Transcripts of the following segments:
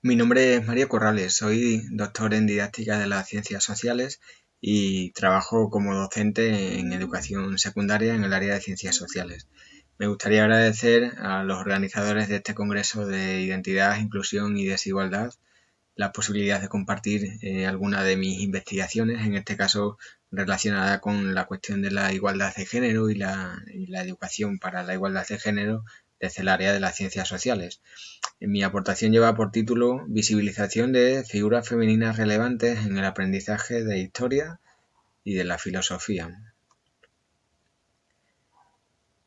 Mi nombre es Mario Corrales, soy doctor en didáctica de las ciencias sociales y trabajo como docente en educación secundaria en el área de ciencias sociales. Me gustaría agradecer a los organizadores de este Congreso de Identidad, Inclusión y Desigualdad la posibilidad de compartir alguna de mis investigaciones, en este caso relacionada con la cuestión de la igualdad de género y la educación para la igualdad de género desde el área de las ciencias sociales. Mi aportación lleva por título Visibilización de figuras femeninas relevantes en el aprendizaje de historia y de la filosofía.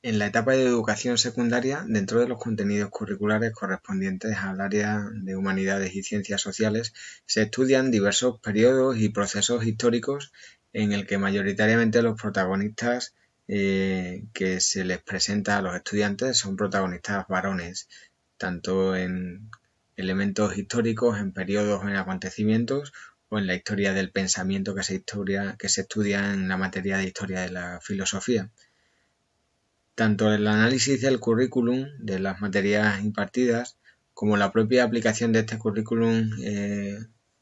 En la etapa de educación secundaria, dentro de los contenidos curriculares correspondientes al área de humanidades y ciencias sociales, se estudian diversos periodos y procesos históricos en el que mayoritariamente los protagonistas que se les presenta a los estudiantes son protagonistas varones, tanto en elementos históricos, en periodos, en acontecimientos o en la historia del pensamiento que se estudia en la materia de historia de la filosofía. Tanto el análisis del currículum, de las materias impartidas, como la propia aplicación de este currículum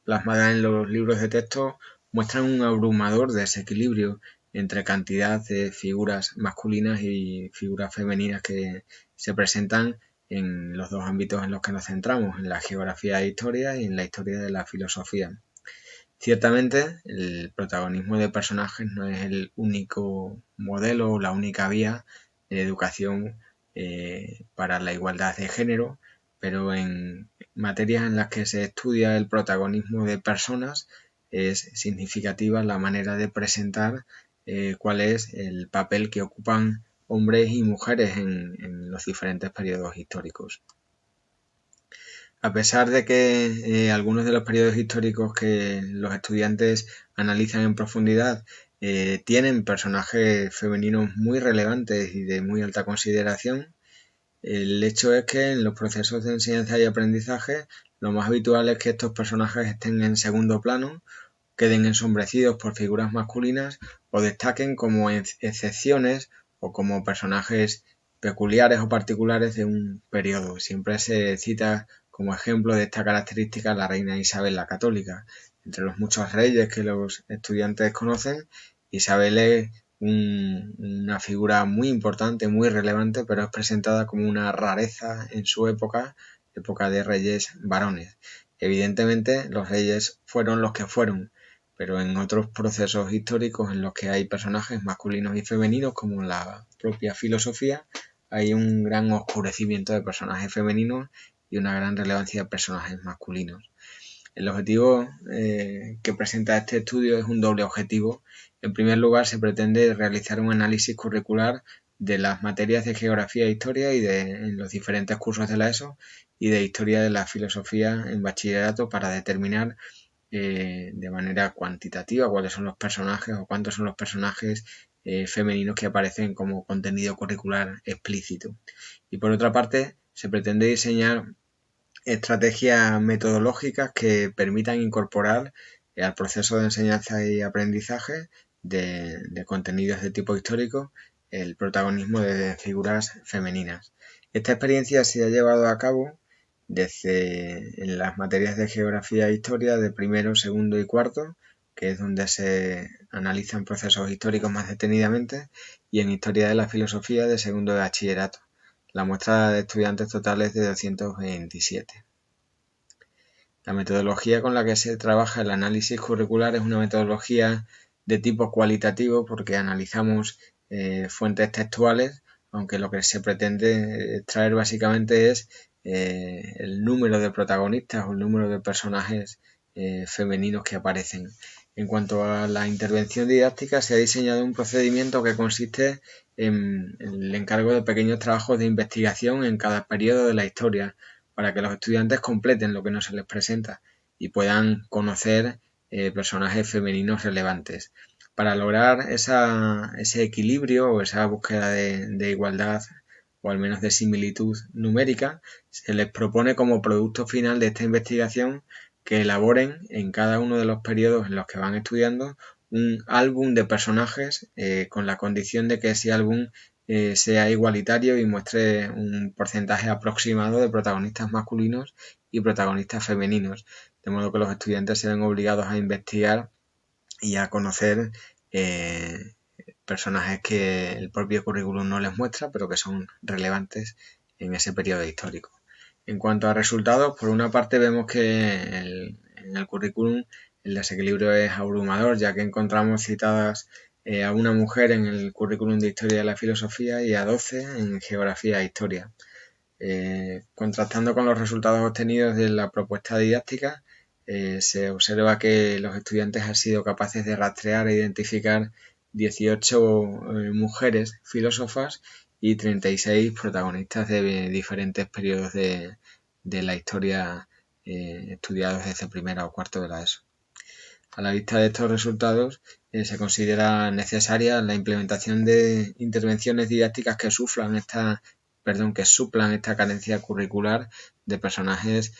plasmada en los libros de texto muestran un abrumador desequilibrio entre cantidad de figuras masculinas y figuras femeninas que se presentan en los dos ámbitos en los que nos centramos, en la geografía e historia y en la historia de la filosofía. Ciertamente, el protagonismo de personajes no es el único modelo o la única vía de educación para la igualdad de género, pero en materias en las que se estudia el protagonismo de personas es significativa la manera de presentar cuál es el papel que ocupan hombres y mujeres en los diferentes periodos históricos. A pesar de que algunos de los periodos históricos que los estudiantes analizan en profundidad tienen personajes femeninos muy relevantes y de muy alta consideración, el hecho es que en los procesos de enseñanza y aprendizaje lo más habitual es que estos personajes estén en segundo plano, queden ensombrecidos por figuras masculinas o destaquen como excepciones o como personajes peculiares o particulares de un periodo. Siempre se cita como ejemplo de esta característica la reina Isabel la Católica. Entre los muchos reyes que los estudiantes conocen, Isabel es una figura muy importante, muy relevante, pero es presentada como una rareza en su época de reyes varones. Evidentemente, los reyes fueron los que fueron, pero en otros procesos históricos en los que hay personajes masculinos y femeninos, como en la propia filosofía, hay un gran oscurecimiento de personajes femeninos y una gran relevancia de personajes masculinos. El objetivo que presenta este estudio es un doble objetivo. En primer lugar, se pretende realizar un análisis curricular de las materias de geografía e historia en los diferentes cursos de la ESO y de historia de la filosofía en bachillerato para determinar de manera cuantitativa cuáles son los personajes o cuántos son los personajes femeninos que aparecen como contenido curricular explícito. Y por otra parte, se pretende diseñar estrategias metodológicas que permitan incorporar al proceso de enseñanza y aprendizaje de contenidos de tipo histórico el protagonismo de figuras femeninas. Esta experiencia se ha llevado a cabo desde en las materias de geografía e historia de primero, segundo y cuarto, que es donde se analizan procesos históricos más detenidamente, y en historia de la filosofía de segundo de bachillerato. La muestra de estudiantes total es de 227. La metodología con la que se trabaja el análisis curricular es una metodología de tipo cualitativo porque analizamos fuentes textuales, aunque lo que se pretende extraer básicamente es el número de protagonistas o el número de personajes femeninos que aparecen. En cuanto a la intervención didáctica, se ha diseñado un procedimiento que consiste en el encargo de pequeños trabajos de investigación en cada periodo de la historia, para que los estudiantes completen lo que no se les presenta y puedan conocer personajes femeninos relevantes. Para lograr ese equilibrio o esa búsqueda de igualdad o al menos de similitud numérica, se les propone como producto final de esta investigación que elaboren en cada uno de los periodos en los que van estudiando un álbum de personajes con la condición de que ese álbum sea igualitario y muestre un porcentaje aproximado de protagonistas masculinos y protagonistas femeninos, de modo que los estudiantes se ven obligados a investigar y a conocer personajes que el propio currículum no les muestra, pero que son relevantes en ese periodo histórico. En cuanto a resultados, por una parte vemos que en el currículum el desequilibrio es abrumador, ya que encontramos citadas a una mujer en el currículum de Historia de la Filosofía y a 12 en Geografía e Historia. Contrastando con los resultados obtenidos de la propuesta didáctica, se observa que los estudiantes han sido capaces de rastrear e identificar 18 mujeres filósofas y 36 protagonistas de diferentes periodos de la historia estudiados desde primera o cuarto de la ESO. A la vista de estos resultados, se considera necesaria la implementación de intervenciones didácticas que suplan esta carencia curricular de personajes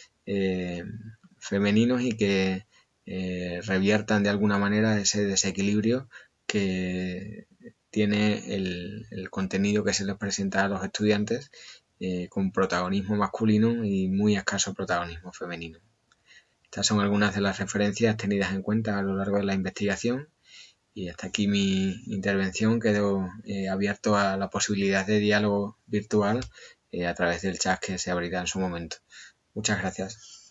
femeninos y que reviertan de alguna manera ese desequilibrio que tiene el contenido que se les presenta a los estudiantes con protagonismo masculino y muy escaso protagonismo femenino. Estas son algunas de las referencias tenidas en cuenta a lo largo de la investigación y hasta aquí mi intervención. Quedo abierto a la posibilidad de diálogo virtual a través del chat que se abrirá en su momento. Muchas gracias.